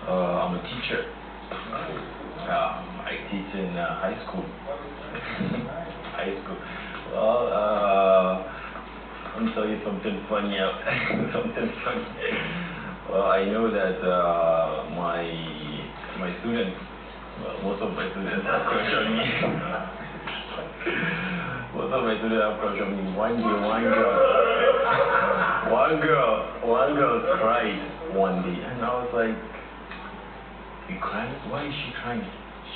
I'm a teacher. I teach in high school. High school. Well, let me tell you something funny. Something funny. Well, I know that my students, most of my students have crush on me. Most of my students have crush on me. One girl cried one day, and I was like, "You crying? Why is she crying?"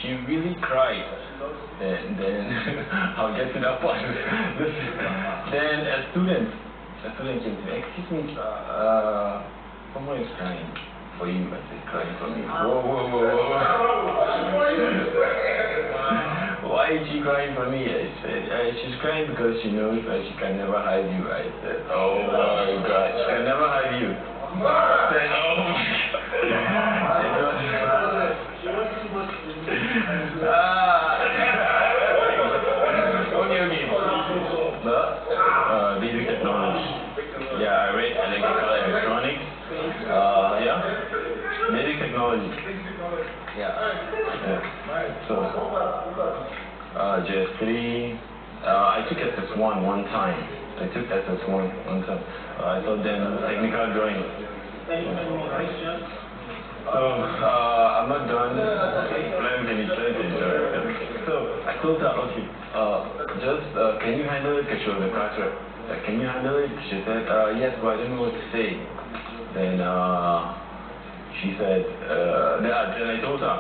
She really cried. Then I'll get to that point. Then a student came to me. "Excuse me, someone is crying for you." I said, "Crying for me? Whoa. Why is she crying for me?" I said, "She's crying because she knows that she can never have you." I said, "Oh my God, she can never have you." I said, "Oh my God." Okay. Basic technology. Yeah, I read electrical electronics. Yeah. Basic technology. Yeah. So, JS3. I took SS1 one time. I thought then technical drawing. So, I'm not done. Let me finish. So, I told her, okay, can you handle it? Because she was a classroom. Can you handle it? She said, yes, but I don't know what to say. Then, she said, then I told her,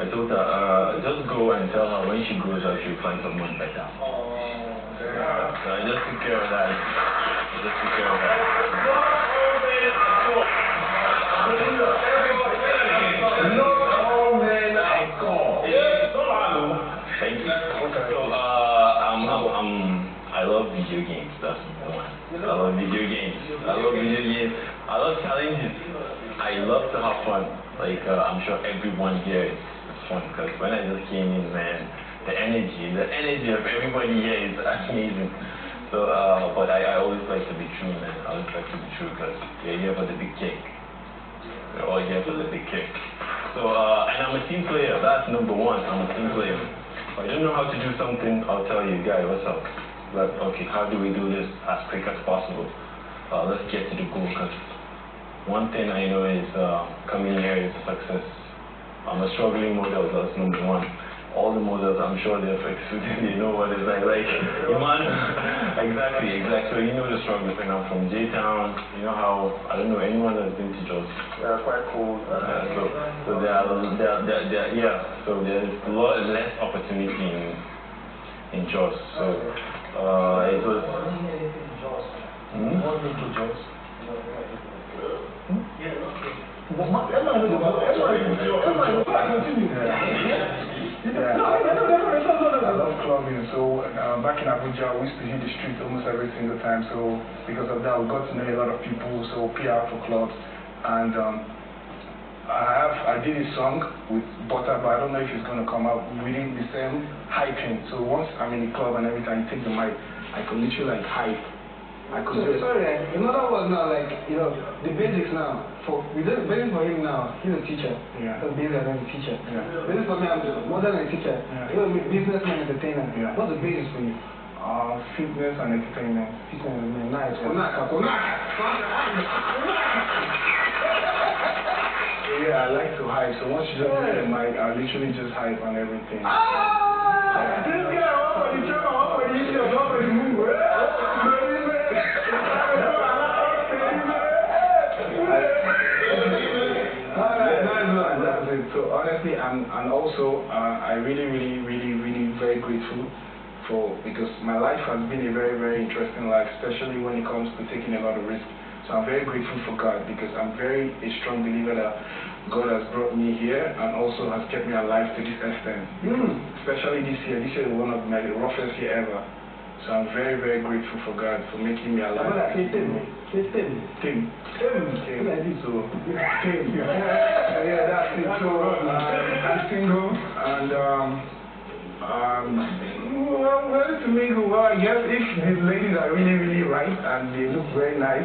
just go and tell her when she grows up, she'll find someone better. So I just took care of that. Thank you. So, I love video games. That's one. I love video games. I love challenges. I love to have fun. Like, I'm sure everyone here is fun, because when I just came in, man, the energy of everybody here is amazing. So, but I always like to be true, man. I always like to be true, because we're here for the big cake. We're all here for the big cake. So, and I'm a team player. That's number one. I'm a team player. If I don't know how to do something, I'll tell you, guy, what's up? But, okay, how do we do this as quick as possible? Let's get to the goal, because one thing I know is coming here is success. I'm a struggling model, that's number one. All the models, I'm sure they're they know what it's like. Iman, exactly. So you know the struggle. And I'm from J-Town. You know how, I don't know, anyone that's been to Jos. They're quite cool. So there's a lot less opportunity in Jos. So it was. What to Jos? Yeah, I love clubbing. So back in Abuja, we used to hit the street almost every single time. So because of that, we got to know a lot of people. So PR for clubs, and I did a song with Butter, but I don't know if it's gonna come out within the same hyping. So once I'm in the club and every time you take the mic, I could literally like hype. Sorry, in other words now, like, you know, the basics now, basics for him now, he's a teacher. Yeah. So basics I'm a teacher. Yeah. Basics for me, I'm more than a teacher. Yeah. You're a businessman, entertainer. Yeah. What's the basics for you? Fitness and entertainment. Fitness and nice. Yeah, I like to hype. So once you just get the mic, I literally just hype on everything. This guy, one for the channel, one for the issue, one for the move. So honestly, and also I really very grateful because my life has been a very interesting life, especially when it comes to taking a lot of risk. So I'm very grateful for God, because I'm a strong believer that God has brought me here and also has kept me alive to this extent. Especially this year. This year is one of my roughest year ever. So I'm very grateful for God for making me alive. Tim. So, yeah, that's it. So, I'm single, and well, ready to mingle. Well, I guess if these ladies are really right and they look very nice.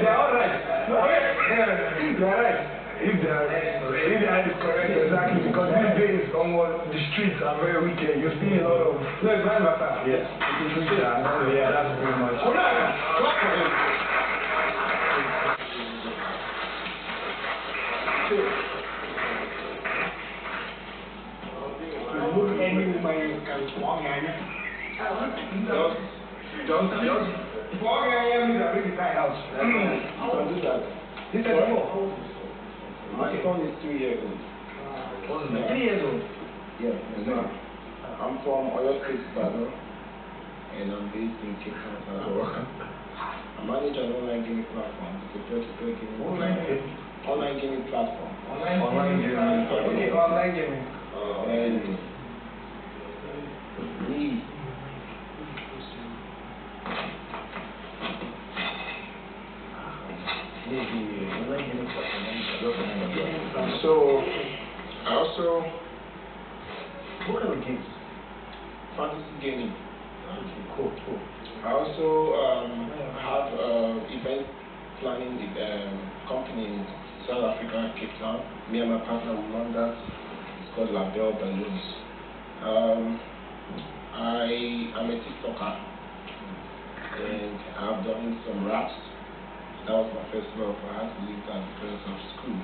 They're all right. You're right. If they are is correct, exactly, because these days, the streets are very wicked. You see a lot of. No, it's right, Master. Yes. Yeah, that's very much. Clap for him. Remove any woman you can walk in. Just. Walk in means I bring the guy out. You can do that. This is more. My son is 2 years old. What's his name? 3 years old. Yeah, exactly. I'm from Oyo State, Bado, and I'm based in Cape Town, Bado. I manage an online gaming platform. It's a peer-to-peer gaming online gaming platform. Online gaming. Okay, online gaming. And we so I also What kind of games? fantasy gaming. Cool. I also have event planning company in South Africa, Cape Town. Me and my partner we run that. It's called Label Balloons. I am a TikToker and I've done some raps. That was my first love. I had to leave that because of school.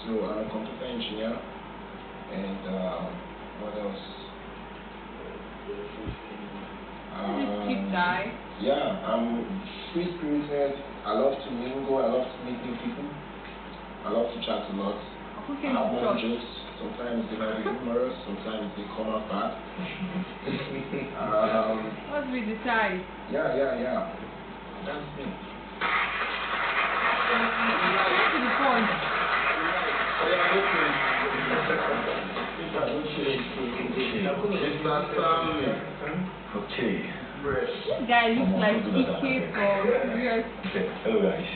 So I'm a computer engineer and what else? Cute guy. Yeah, I'm free-spirited. I love to mingle. I love to meet new people. I love to chat a lot. Who I can have you more trust? jokes. Sometimes they might be humorous. Sometimes they come out bad. What's with the size? Yeah. That's me. Get to the point. Okay. This guy looks like Ike from US. Hello guys.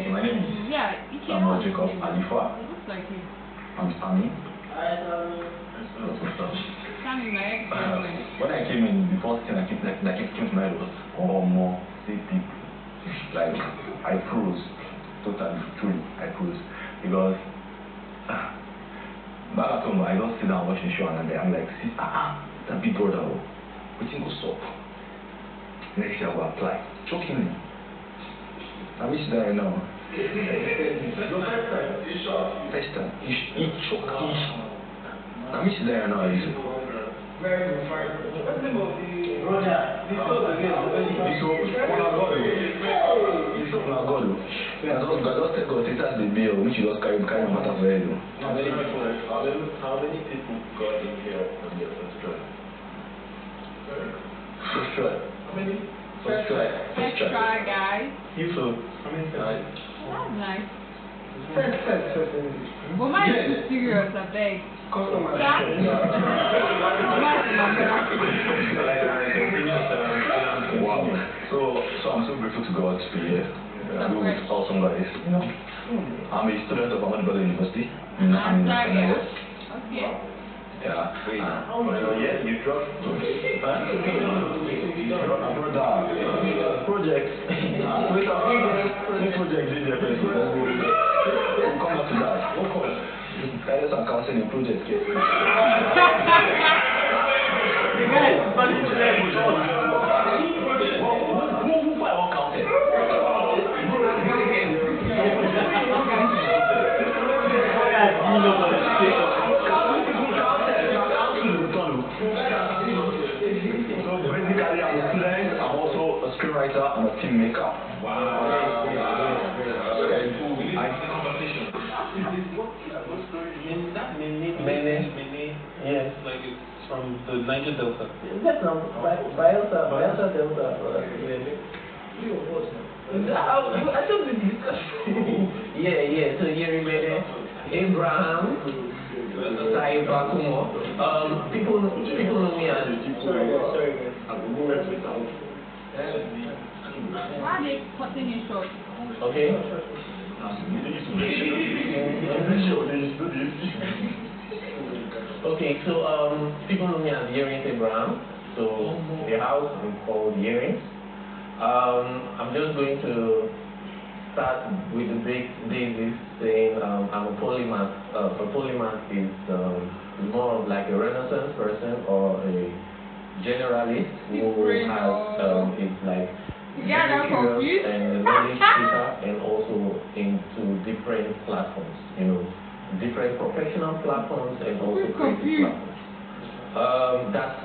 My name is Ike. Samuel Jacob Alifa. It looks like him. I'm Sammy. Sammy, my ex-girlfriend. When I came in, the first thing that came to my head was, oh, more see people. Like, I froze. Totally, truly, I froze. Because, back at home, I just sit down watching the show and I'm like, see, that big brother, we think will stop. Next year I will apply. Chokingly. I miss that right now. First time. He choked. I miss that right now. Very good, fine. What's the name of the brother? The soap again. The soap Yeah, just take God, take that the bill, which you just carry matter for you. How many people got in here on your first try? First try. How many? First try. Let's try, guys. You so how many times? That's nice. First. But mine is too serious, I beg. Customer. Wow. So I'm so grateful to God to be here. I'm with awesome guys, you know. I'm a student of Ahmad Bello University. I'm in Okay. Yeah. Wait, yeah, you dropped. Brother, project. New project is there. We'll come back to that. What course? Guidance and counseling project. Who I want counseling? So basically, I'm a student. I'm also a screenwriter and a filmmaker. Wow. Mene. Yes. Like it's from the Niger Delta. That's from Bayelsa Delta. I thought we discussed. Yeah. So here Mene, Abraham, Sai Bakumo. People know me as. Sorry. Why are they cutting it short? Okay. Okay, so people know me as Earrings Abraham. So the house is called Earrings. I'm just going to start with the basics, saying I'm a polymath. A polymath is more of like a Renaissance person or a generalist who has is like very curious and knowledge seeker and also into different platforms, different professional platforms and also creative platforms.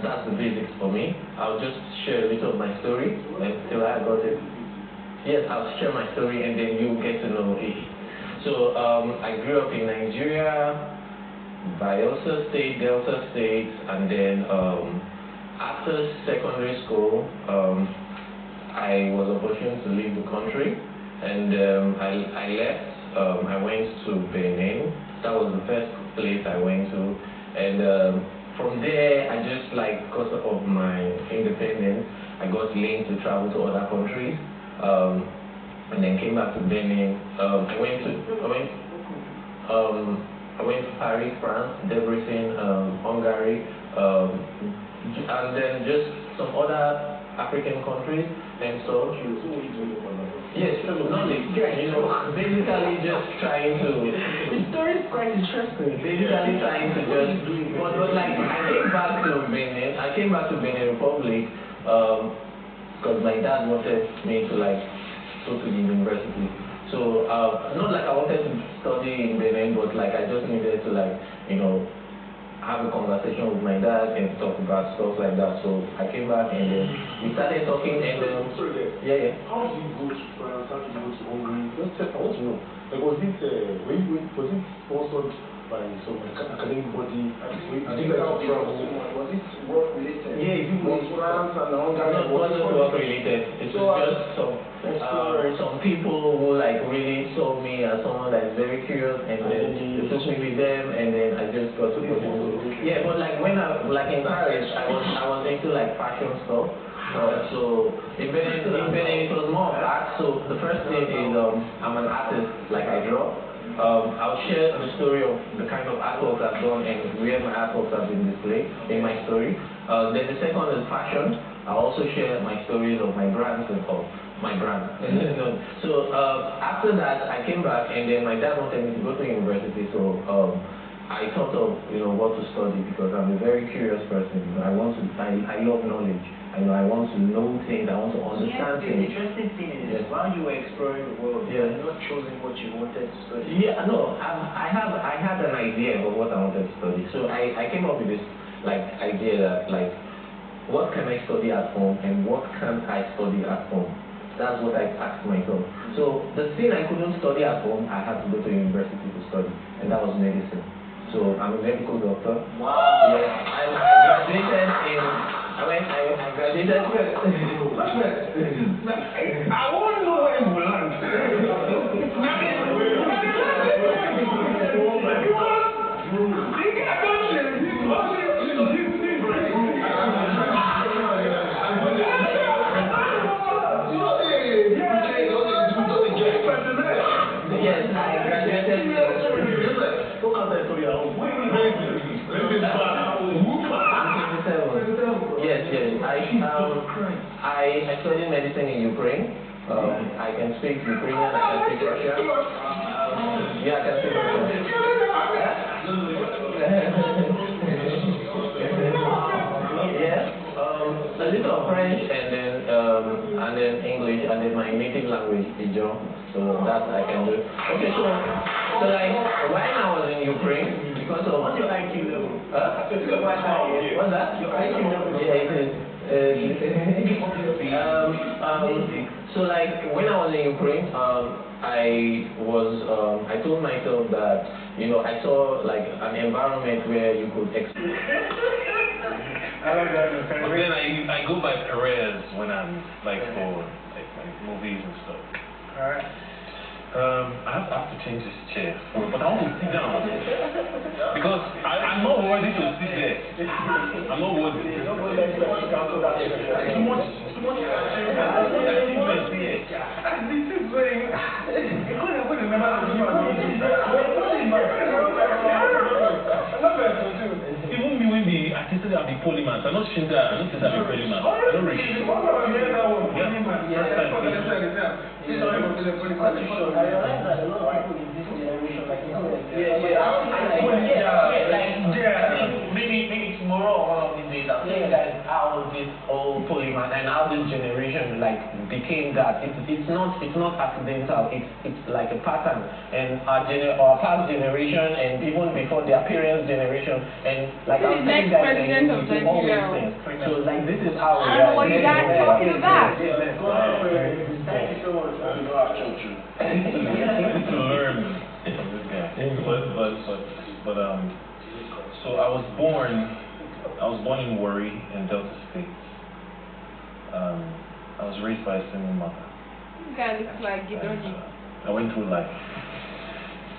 That's the basics for me. I'll just share a little of my story until I got it. Yes, I'll share my story and then you get to know it. So I grew up in Nigeria, Bayelsa State, Delta State, and then after secondary school, I was opportunity to leave the country, and I left. I went to Benin. That was the first place I went to, and from there, I just because of my independence, I got linked to travel to other countries, and then came back to Benin. I went to Paris, France, Debrecen, Hungary, and then just some other African countries and so. Yes, knowledge. Basically just trying to. The story is quite interesting. Basically trying to just. But I came back to Benin. I came back to Benin Republic because my dad wanted me to go to the university. So not I wanted to study in Benin, but I just needed to have a conversation with my dad and talk about stuff like that. So I came back and then we started talking and yeah. How did you go to France? How did you go to Hungary? I want to know. Was it sponsored by some academic body? Did you guys travel? Was it work related? Yeah, it was France and Hungary. It wasn't work related. It was just some people who really saw me as someone that is very curious, and then they took me with them, and then I just got to go to yeah. But when I in Paris, I was into fashion stuff. So in Benin it was more of art. So the first thing is I'm an artist, I draw. I'll share the story of the kind of artworks I've done and where my artworks have been displayed in my story. Then the second is fashion. I'll also share my stories of my brands and all. My brand. So after that, I came back, and then my dad wanted me to go to university. So I thought of what to study because I'm a very curious person. I love knowledge. I want to know things. I want to understand things. The interesting thing is while you were exploring the world, you had not chosen what you wanted to study. Yeah, no, I had an idea of what I wanted to study. So I came up with this idea that what can I study at home and what can't I study at home? That's what I asked myself. So the thing I couldn't study at home, I had to go to university to study, and that was medicine. So I'm a medical doctor. Wow. Yes, I graduated in. I graduated. I want to know where you will land. Yes, I graduated. Yes. I studied medicine in Ukraine. I can speak Ukrainian. I can speak Russian. Yeah, I can speak Russian. Yes. A little of French and then English and then my native language, Ijo. So that I can do. Okay, so when I was in Ukraine, because of What's your IQ level? What's that? Your IQ level. Yeah, it is. So when I was in Ukraine, I told myself that I saw an environment where you could explore. But then I go by Perez when I'm for movies and stuff. Alright. I have to change this chair, but I want to sit down because I'm not worthy to sit there. I'm not worthy. Too much achievement here. This is very. You couldn't put the number of Even me when the He said I'll be polymath. I'm not sure that. I don't think I'll be polymath. I don't really. Yeah. I realize that a lot of people in this generation, like, maybe tomorrow or one of these days, I'll tell you guys how this whole polymath and how this generation like became that. It's not accidental. It's like a pattern. And our past generation and even before their parents' generation and like the next president of Nigeria. So like this is how we I don't know what you guys are talking about. Thank you so much. I know our church. I need to learn from this guy. But so I was born in Warri in Delta State. I was raised by a single mother. You guys look like Gidoni. I went through life.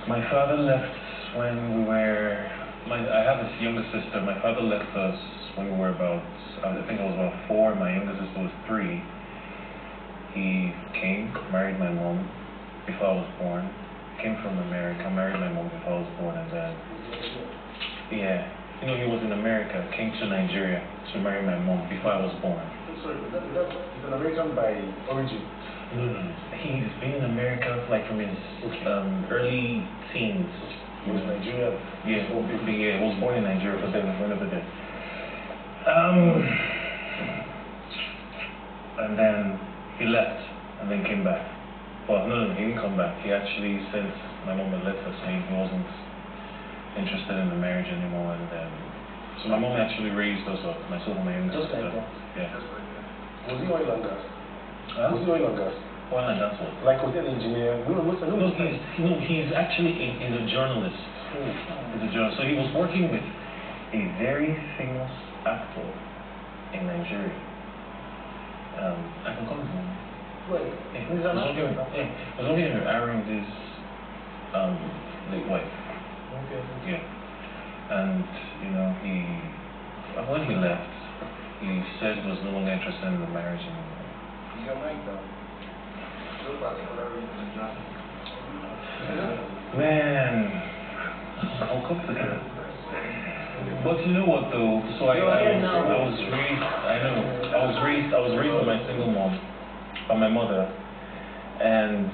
My father left when we were. I have a younger sister. My father left us when we were about. I think I was about 4. My younger sister was 3. He came, married my mom before I was born. Came from America, married my mom before I was born, and then he was in America. Came to Nigeria to marry my mom before I was born. Sorry, he's an American by origin. No. He's been in America like from his early teens. He was Nigerian. Yeah, he was born in Nigeria, but then went over there. And then he left, and then came back. Well, no, he didn't come back. He actually, since my mom had left us, saying he wasn't interested in the marriage anymore, and then so my mom actually raised us up, myself and my younger sister. Just like that. Yeah. Was he oil and gas? Huh? Was he oil and gas? Oil and gas what? Like was he an engineer? He's actually he's a journalist. He's a journalist. So he was working with a very famous actor in Nigeria. I can call his name. Wait, He was working with Aaron's late wife. okay. Yeah. And when he left, he said he was no longer interested in the marriage anymore. Your mic down. No particular reason. Man, I'll come to that. But you know what though? So I was raised by my single mom, by my mother, and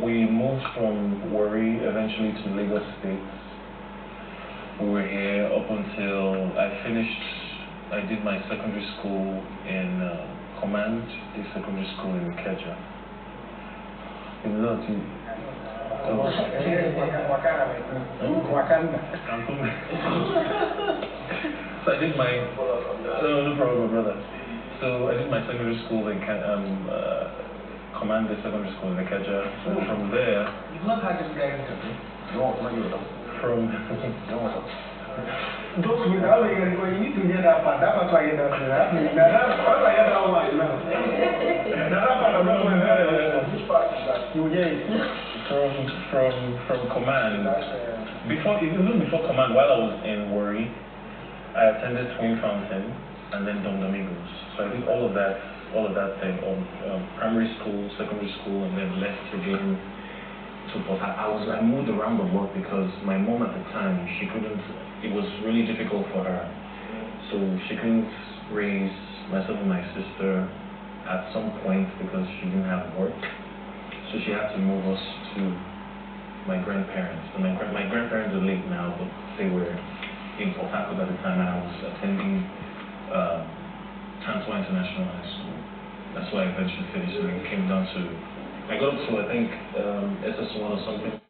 we moved from Warri eventually to Lagos State. We were here up until I did my secondary school in Command, a secondary school in Ikeja. In Loti. So I did my, no problem, brother. So I did my secondary school in Command, the secondary school in Ikeja. So from there, You've not had this guy interview? No, not you. from Those without you need to hear that part. That part I hear that. I hear that one now. That part I don't know. Which part is that? You hear it. From Command. Even before Command, while I was in Warri, I attended Twin Fountain and then Dom Domingos. So I did all of that thing, primary school, secondary school, and then left again. I moved around a lot because my mom at the time, it was really difficult for her. So she couldn't raise myself and my sister at some point because she didn't have work. So she had to move us to my grandparents. So my grandparents are late now, but they were in Port Harcourt at the time, and I was attending Transfer International High School. That's why I eventually finished, and it came down to, I got up to, I think, SS1 or something.